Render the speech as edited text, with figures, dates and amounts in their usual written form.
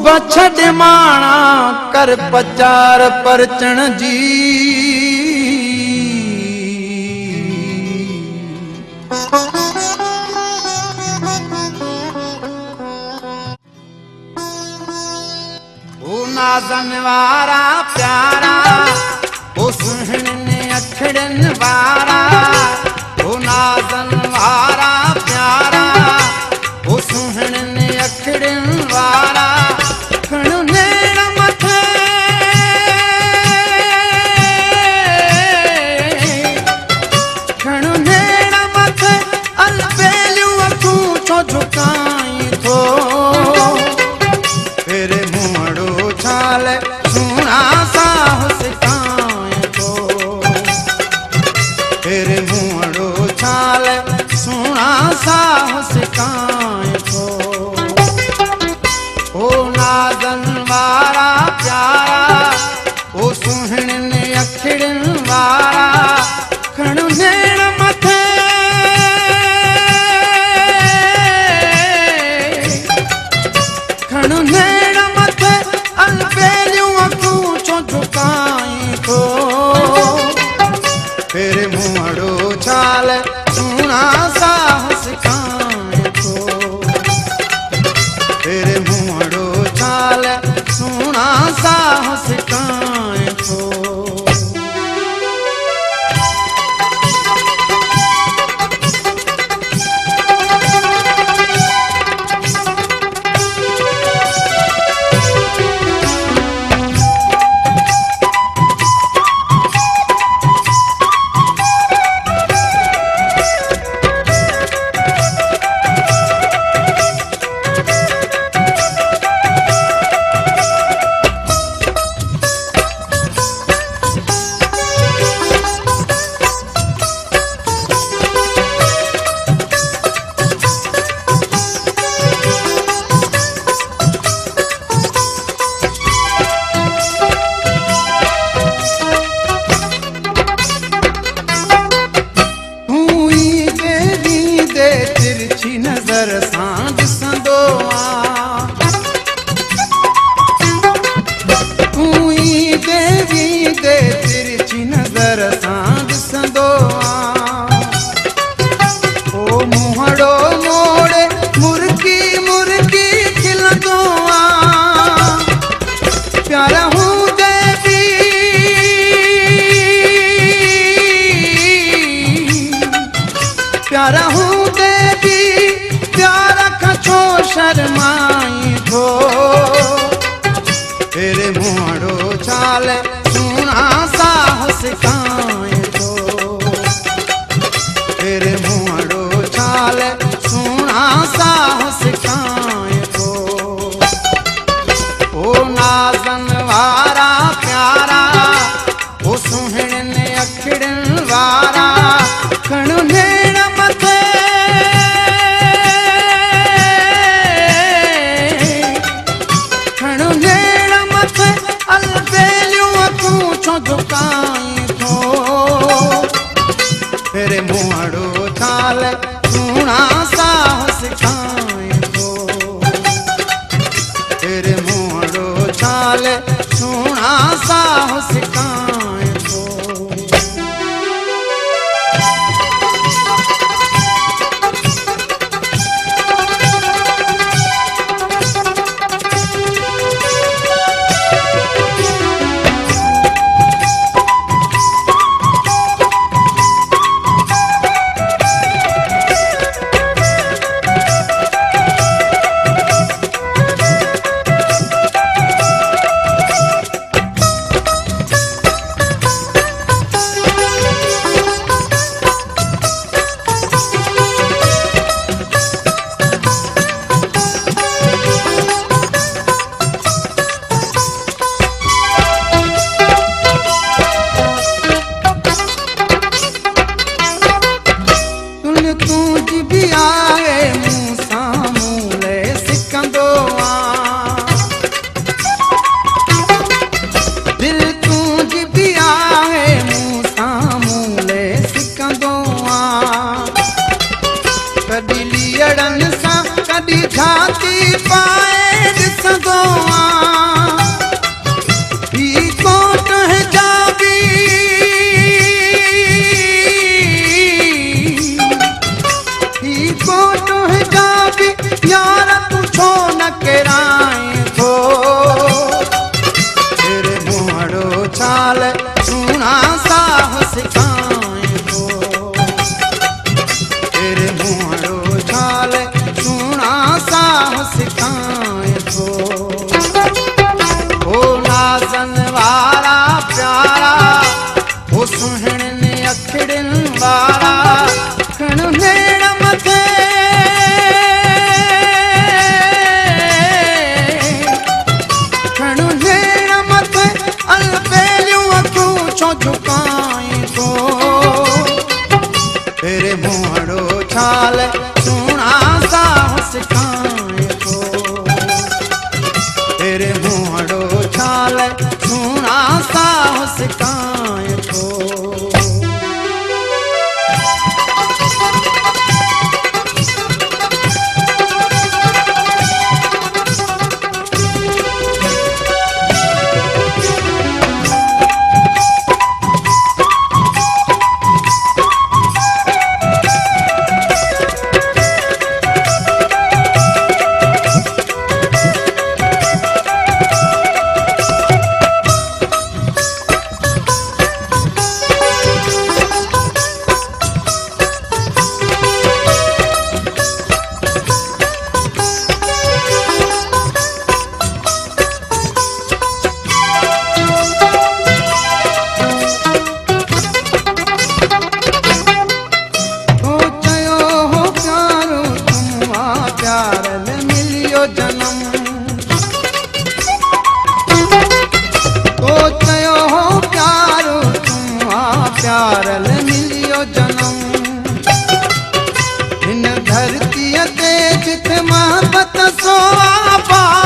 बछड़ माणा कर पचार परचण जी। ओ नाज़न वारा प्यारा, ओ सुहणन अखड़न वारा, ओ नाज़न वारा प्यारा, ओ सुहणन अखड़न वारा, खणु नैण मथे खणु नैण मथे अलबेलियूं अखूं छो झुकाई थो। फिर मुंहड़ो छाल सुहिणा साह सिकाए थो। फिर मुंहड़ो छाल सुहिणा साह सिकाए थो। ओ नाज़न वारा प्यारा, ओ सुहिणन अखड़न वारा, खणु नैण मथे खणु नैण मथे अलबेलियूं अखूं छो झुकाई थो। फिर मुंहड़ो छाल सुहिणा साह सिकाए थो। फिर मुंहड़ो छाल सुहिणा साह सिकाए थो। तिरछी नजर सां ॾिसंदो आ, तूं ई देवी दे तिरछी नजर सां ॾिसंदो आ। ओ मुंहड़ो मोड़े मुर्गी मुर्गी खिलंदो आ। प्यारा हूं देवी प्यारा हूं देवी, प्यारा खां छो शर्माई थो। फिर मुंहड़ो छाल सुहिणा साह सिकाए थो। फिर मुंहड़ो छाल सुहिणा साह सिकाए थो। ओ नाज़न वारा प्यारा, ओ सुहिणन अखड़न वारा, खणु नैण मथे खणु नैण मथे अलबेलियूं अखूं छो झुकाई थो। फिर मुंहड़ो छाल सुहिणा साह सिकाए थो। फिर मुंहड़ो छाल सुहिणा साह सिकाए थो। कदी छाती पाए ॾिसंदो मिलियो जन्म। तो चयो हो प्यारो तुम प्यारल मिलियो जन्म। इन धरती ते जिथे मोहब्बत सो आबाद